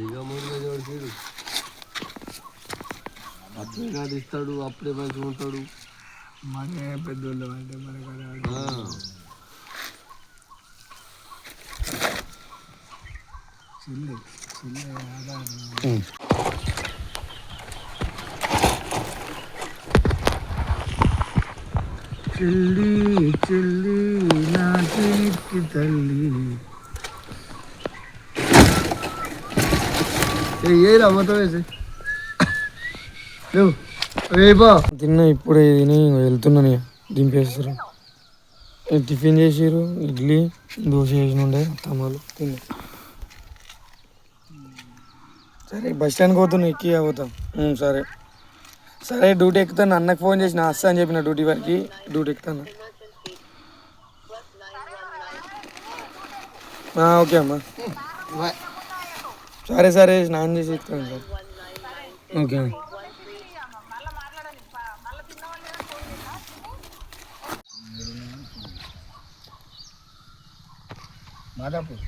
ఇక మూడు చూడు అప్పుడే కాదు ఇస్తాడు, అప్పుడే మంచిగా ఉంటాడు. మన పెద్దోళ్ళు అంటే మనకు చిల్లి చిల్లి ఆధారం. చెల్లి చెల్లి నా చేతి తల్లి ఏ రమ్మతో వేసి తిన్నా ఇప్పుడే తిని వెళ్తున్నాను. దింపేస్తారు. టిఫిన్ చేసారు, ఇడ్లీ దోశ చేసిన ఉండే తమ్ముళ్ళు తిన్నా. సరే బస్ స్టాండ్కి పోతున్నా, ఎక్కి పోతాం. సరే సరే డ్యూటీ ఎక్కుతాను. అన్నకు ఫోన్ చేసిన వస్తా అని చెప్పిన డ్యూటీ వరకు. డ్యూటీ ఎక్కుతాను. ఓకే అమ్మా. సరే సరే స్నానం చేసి ఎక్కుతాను సార్. ఓకే మాదాపూర్